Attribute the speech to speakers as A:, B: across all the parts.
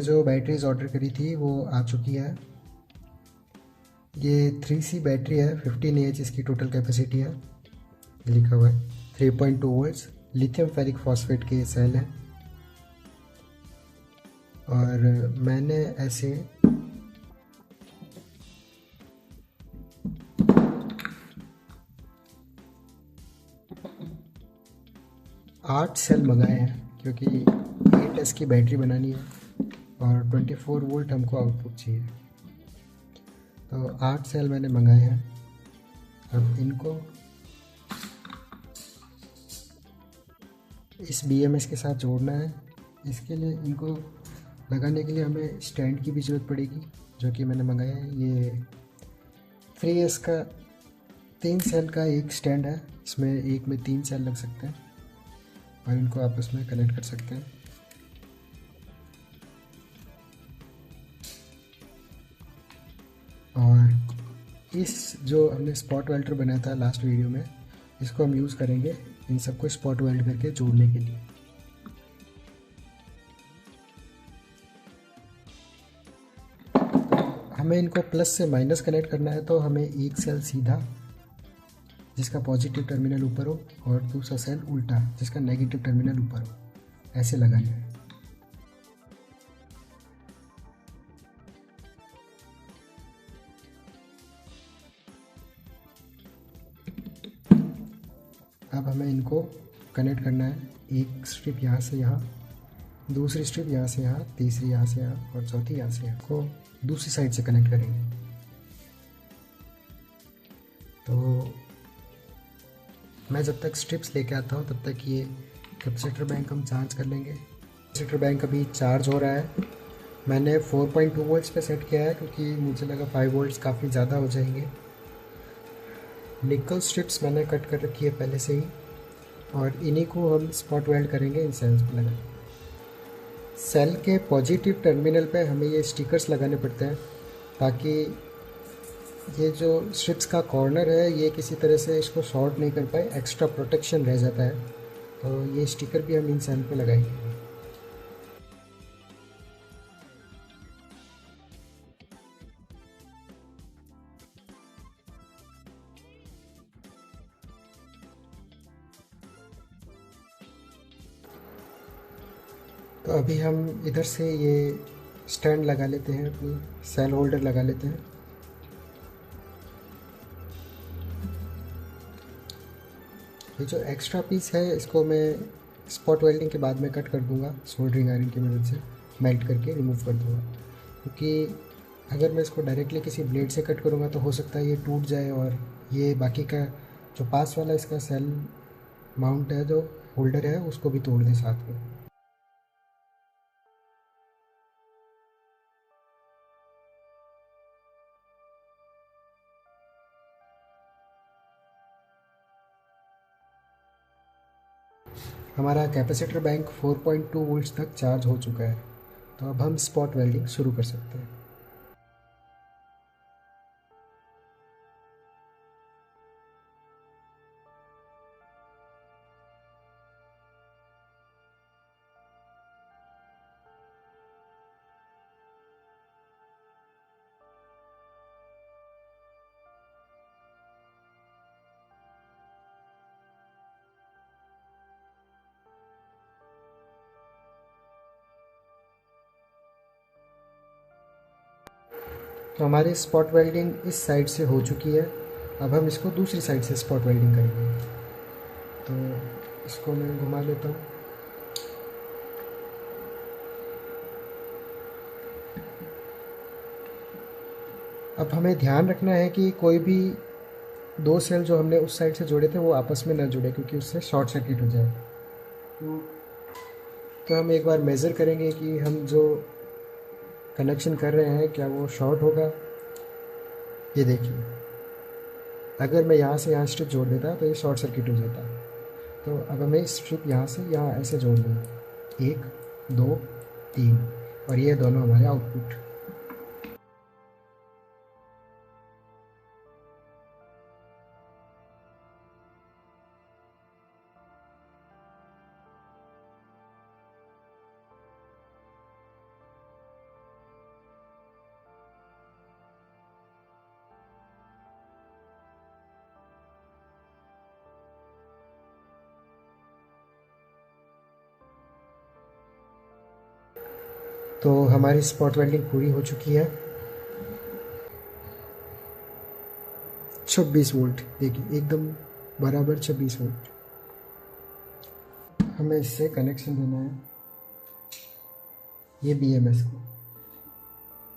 A: जो batteries order करी थी वो आ चुकी है। ये 3C बैटरी है, 15 Ah इसकी टोटल कैपेसिटी है, लिखा हुआ है 3.2 वोल्ट्स, लिथियम फेरिक फॉस्फेट के सेल है। और मैंने ऐसे 8 सेल मंगाए हैं, क्योंकि 8S की बैटरी बनानी है और 24 वोल्ट हमको आउटपुट चाहिए। तो 8 सेल मैंने मंगाए हैं। अब इनको इस BMS के साथ जोड़ना है। इसके लिए इनको लगाने के लिए हमें स्टैंड की भी ज़रूरत पड़ेगी, जो कि मैंने मंगाया है। ये 3S का 3 सेल का एक स्टैंड है, इसमें एक में 3 सेल लग सकते हैं और इनको आपस में कनेक्ट कर सकते हैं। और इस जो हमने स्पॉट वेल्डर बनाया था लास्ट वीडियो में, इसको हम यूज़ करेंगे इन सबको स्पॉट वेल्ड करके जोड़ने के लिए। हमें इनको प्लस से माइनस कनेक्ट करना है, तो हमें एक सेल सीधा जिसका पॉजिटिव टर्मिनल ऊपर हो और दूसरा सेल उल्टा जिसका नेगेटिव टर्मिनल ऊपर हो, ऐसे लगाना है। अब हमें इनको कनेक्ट करना है, एक स्ट्रिप यहाँ से यहाँ, दूसरी स्ट्रिप यहाँ से यहाँ, तीसरी यहाँ से यहाँ और चौथी यहाँ से यहाँ को दूसरी साइड से कनेक्ट करेंगे। तो मैं जब तक स्ट्रिप्स लेके आता हूँ तब तक ये कैपेसिटर बैंक हम चार्ज कर लेंगे। कैपेसिटर बैंक अभी चार्ज हो रहा है। मैंने 4.2 वोल्ट्स पे सेट किया है, क्योंकि मुझे लगा 5 वोल्ट्स काफ़ी ज़्यादा हो जाएंगे। निकल स्ट्रिप्स मैंने कट कर रखी है पहले से ही, और इन्हीं को हम स्पॉट वेल्ड करेंगे इन सेल्स पर लगा। सेल के पॉजिटिव टर्मिनल पे हमें ये स्टिकर्स लगाने पड़ते हैं, ताकि ये जो स्ट्रिप्स का कॉर्नर है ये किसी तरह से इसको शॉर्ट नहीं कर पाए, एक्स्ट्रा प्रोटेक्शन रह जाता है। तो ये स्टिकर भी हम इन सेल पे लगाएंगे। तो अभी हम इधर से ये स्टैंड लगा लेते हैं, अपनी सेल होल्डर लगा लेते हैं। ये जो एक्स्ट्रा पीस है इसको मैं स्पॉट वेल्डिंग के बाद में कट कर दूंगा, सोल्डरिंग आयरन की मदद से मेल्ट करके रिमूव कर दूंगा। क्योंकि अगर मैं इसको डायरेक्टली किसी ब्लेड से कट करूँगा तो हो सकता है ये टूट जाए और ये बाकी का जो पास वाला इसका सेल माउंट है, जो होल्डर है, उसको भी तोड़ दे साथ में। हमारा कैपेसिटर बैंक 4.2 वोल्ट्स तक चार्ज हो चुका है, तो अब हम स्पॉट वेल्डिंग शुरू कर सकते हैं। तो हमारी स्पॉट वेल्डिंग इस साइड से हो चुकी है। अब हम इसको दूसरी साइड से स्पॉट वेल्डिंग करेंगे। तो इसको मैं घुमा लेता हूँ। अब हमें ध्यान रखना है कि कोई भी दो सेल जो हमने उस साइड से जोड़े थे वो आपस में न जुड़े, क्योंकि उससे शॉर्ट सर्किट हो जाए। तो हम एक बार मेज़र करेंगे कि हम जो कनेक्शन कर रहे हैं क्या वो शॉर्ट होगा। ये देखिए, अगर मैं यहाँ से यहाँ स्ट्रिप जोड़ देता तो ये शॉर्ट सर्किट हो जाता। तो अब हमें स्ट्रिप यहाँ से यहाँ ऐसे जोड़नी है, 1 2 3, और ये दोनों हमारे आउटपुट। तो हमारी स्पॉट वेल्डिंग पूरी हो चुकी है। 26 वोल्ट देखिए, एकदम बराबर 26 वोल्ट। हमें इससे कनेक्शन देना है ये BMS को।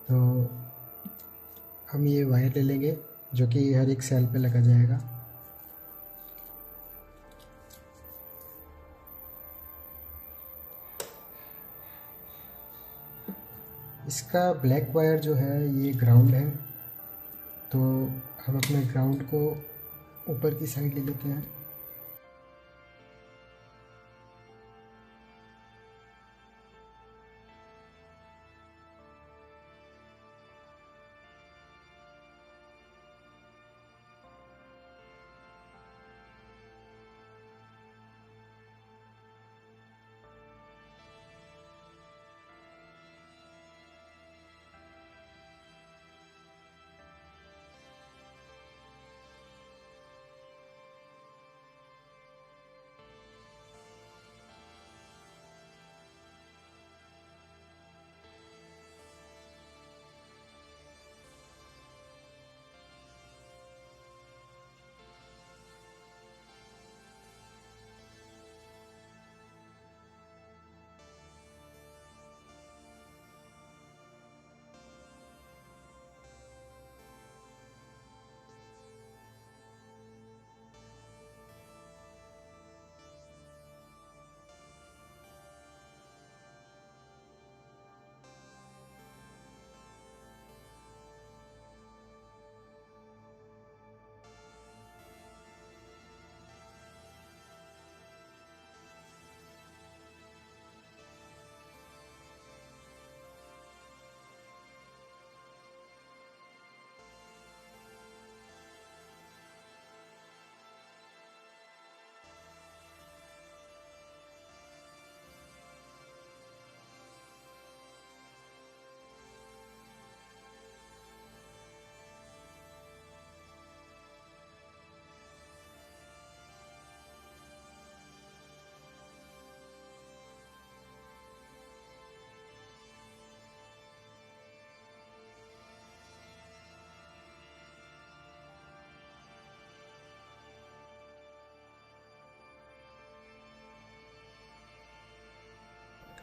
A: तो हम ये वायर ले लेंगे जो कि हर एक सेल पे लगा जाएगा। इसका ब्लैक वायर जो है ये ग्राउंड है, तो हम अपने ग्राउंड को ऊपर की साइड ले लेते हैं।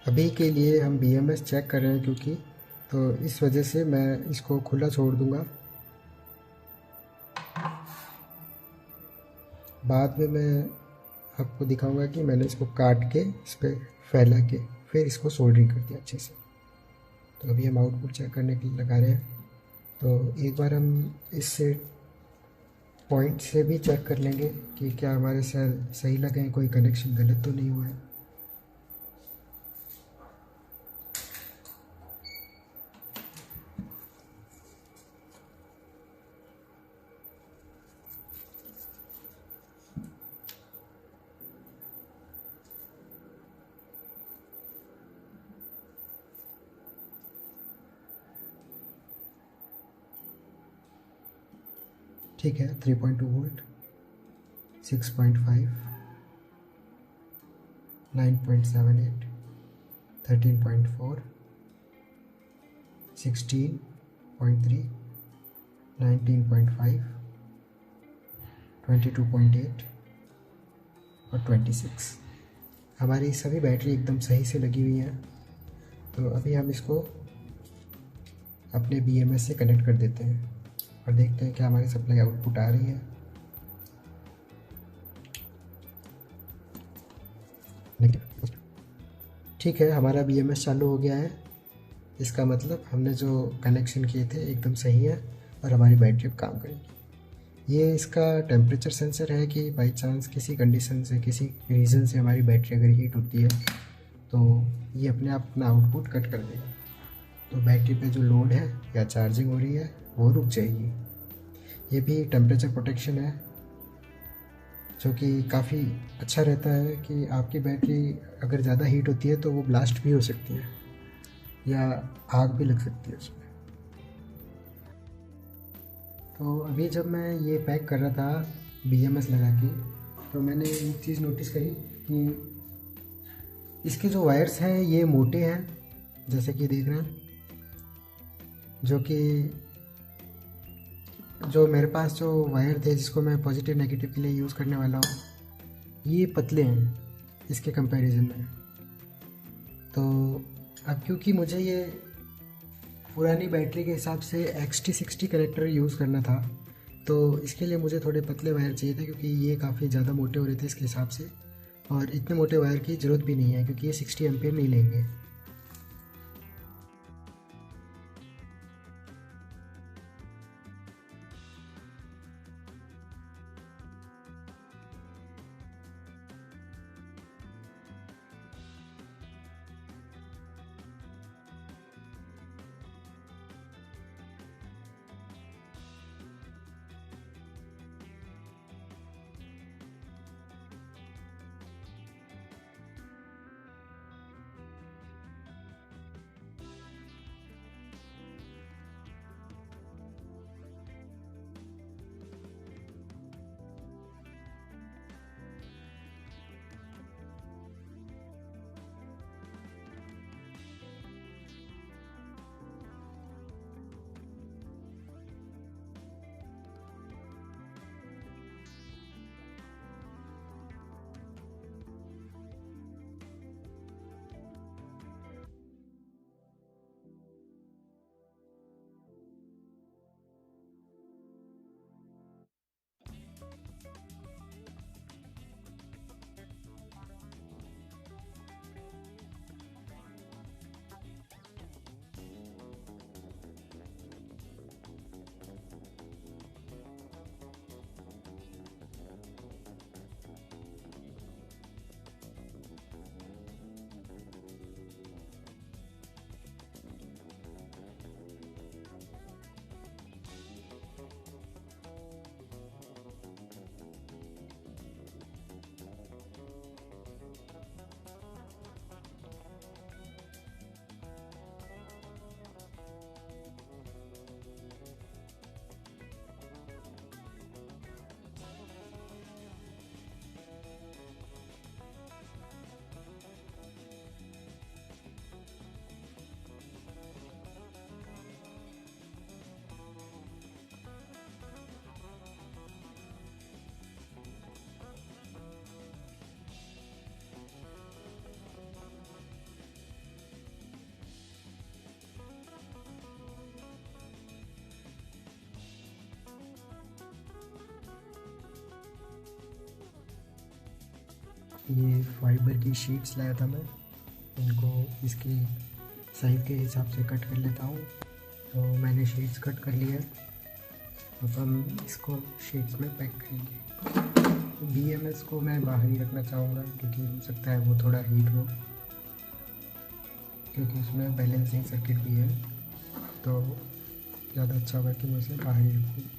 A: अभी के लिए हम BMS चेक कर रहे हैं क्योंकि, तो इस वजह से मैं इसको खुला छोड़ दूंगा। बाद में मैं आपको दिखाऊंगा कि मैंने इसको काट के इस पर फैला के फिर इसको सोल्डरिंग कर दिया अच्छे से। तो अभी हम आउटपुट चेक करने के लिए लगा रहे हैं। तो एक बार हम इससे पॉइंट से भी चेक कर लेंगे कि क्या हमारे सेल सही लगे हैं, कोई कनेक्शन गलत तो नहीं हुआ है। ठीक है, 3.2 वोल्ट, 6.5, 9.78, 13.4, 16.3, 19.5, 22.8 और 26। हमारी सभी बैटरी एकदम सही से लगी हुई हैं। तो अभी हम इसको अपने BMS से कनेक्ट कर देते हैं और देखते हैं क्या हमारी सप्लाई आउटपुट आ रही है। ठीक है, हमारा BMS चालू हो गया है। इसका मतलब हमने जो कनेक्शन किए थे एकदम सही है और हमारी बैटरी अब काम करेगी। ये इसका टेम्परेचर सेंसर है कि बाई चांस किसी कंडीशन से, किसी रीज़न से हमारी बैटरी अगर हीट होती है तो ये अपने आप अपना आउटपुट कट कर देगा। तो बैटरी पे जो लोड है या चार्जिंग हो रही है वो रुक जाएगी। ये भी टेम्परेचर प्रोटेक्शन है जो कि काफ़ी अच्छा रहता है कि आपकी बैटरी अगर ज़्यादा हीट होती है तो वो ब्लास्ट भी हो सकती है या आग भी लग सकती है उसमें। तो अभी जब मैं ये पैक कर रहा था BMS लगा के, तो मैंने एक चीज़ नोटिस करी कि इसके जो वायर्स हैं ये मोटे हैं, जैसे कि देख रहे हैं, जो मेरे पास जो वायर थे जिसको मैं पॉजिटिव नेगेटिव के लिए यूज़ करने वाला हूँ, ये पतले हैं इसके कंपैरिजन में। तो अब क्योंकि मुझे ये पुरानी बैटरी के हिसाब से XT60 कनेक्टर यूज़ करना था, तो इसके लिए मुझे थोड़े पतले वायर चाहिए थे, क्योंकि ये काफ़ी ज़्यादा मोटे हो रहे थे इसके हिसाब से। और इतने मोटे वायर की ज़रूरत भी नहीं है, क्योंकि ये 60 एम्पियर नहीं लेंगे। ये फाइबर की शीट्स लाया था मैं, इनको इसकी साइज़ के हिसाब से कट कर लेता हूँ। तो मैंने शीट्स कट कर लिया है, अब हम इसको शीट्स में पैक करेंगे। BMS को मैं बाहर ही रखना चाहूँगा, क्योंकि हो सकता है वो थोड़ा हीट हो, क्योंकि उसमें बैलेंसिंग सर्किट भी है, तो ज़्यादा अच्छा होगा कि मैं उसे बाहर ही रखूँ।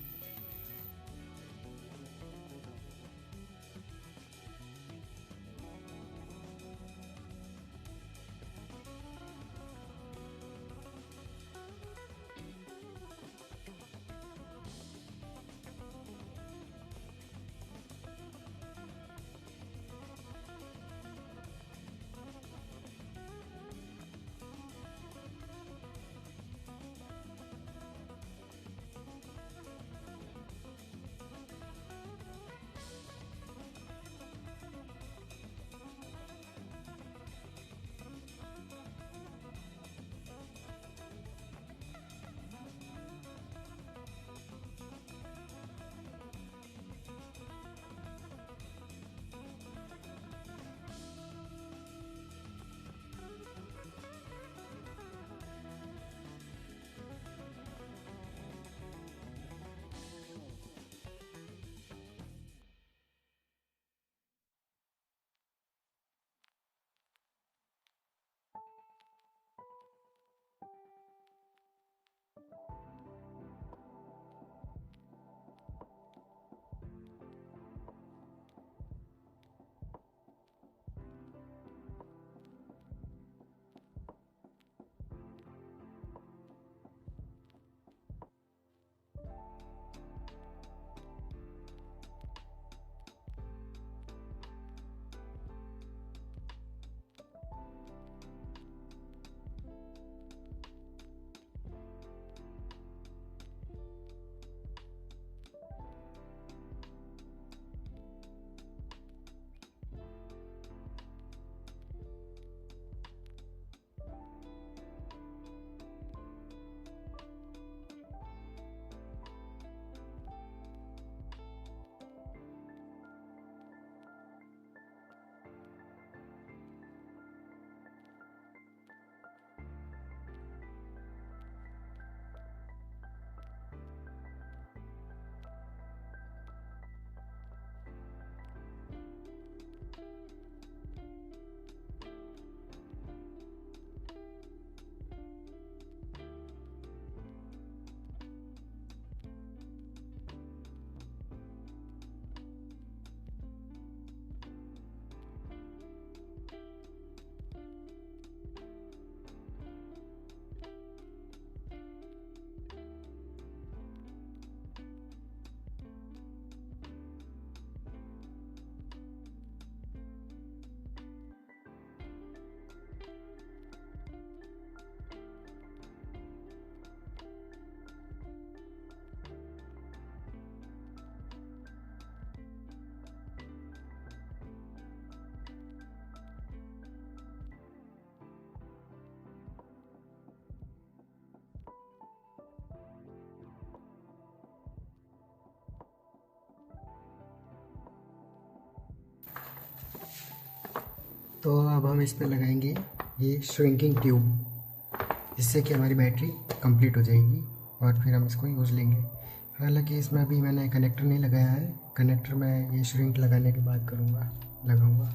A: तो अब हम इस पे लगाएंगे ये श्रिंकिंग ट्यूब, जिससे कि हमारी बैटरी कंप्लीट हो जाएगी और फिर हम इसको यूज़ लेंगे। हालांकि इसमें अभी मैंने कनेक्टर नहीं लगाया है, कनेक्टर मैं ये श्रिंक लगाने के बाद लगाऊंगा।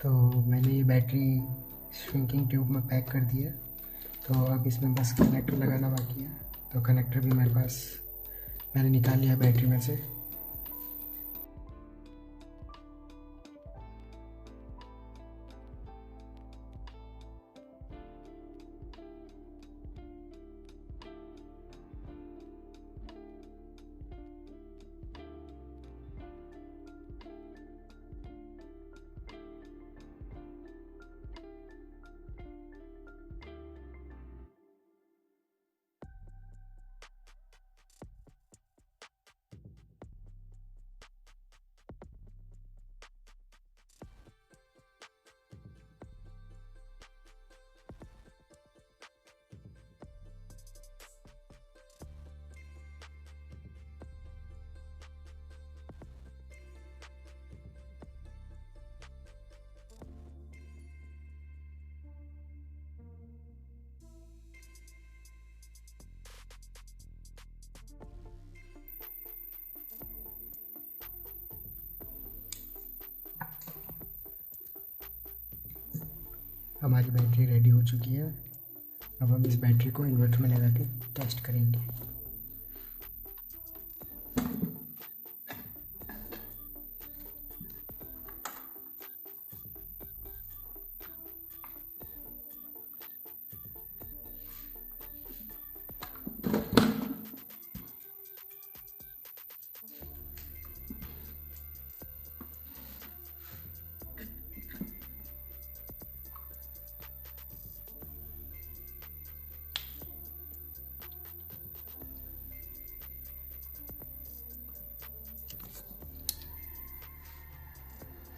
A: तो मैंने ये बैटरी श्रिंकिंग ट्यूब में पैक कर दिया, तो अब इसमें बस कनेक्टर लगाना बाकी है। तो कनेक्टर भी मेरे पास मैंने निकाल लिया बैटरी में से। हमारी बैटरी रेडी हो चुकी है। अब हम इस बैटरी को इन्वर्टर में लगा के टेस्ट करेंगे।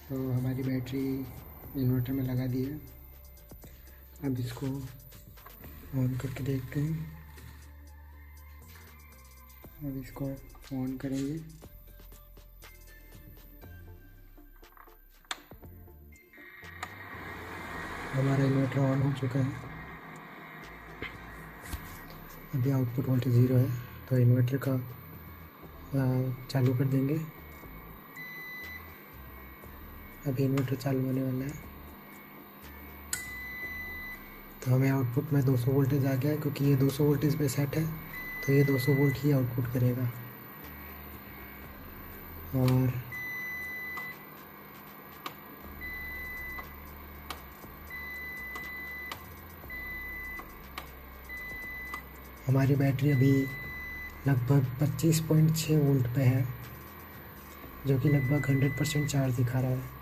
A: तो हमारी बैटरी इन्वर्टर में लगा दी है। अब इसको ऑन करके देखते हैं। अब इसको ऑन करेंगे। हमारा इन्वर्टर ऑन हो चुका है। अभी आउटपुट वोल्टेज 0 है, तो इन्वर्टर का चालू कर देंगे। अभी इन्वर्टर चालू होने वाला है। तो हमें आउटपुट में 200 वोल्टेज आ गया है, क्योंकि ये 200 वोल्टेज पे सेट है, तो ये 200 वोल्ट ही आउटपुट करेगा। और हमारी बैटरी अभी लगभग 25.6 वोल्ट पे है, जो कि लगभग 100% चार्ज दिखा रहा है।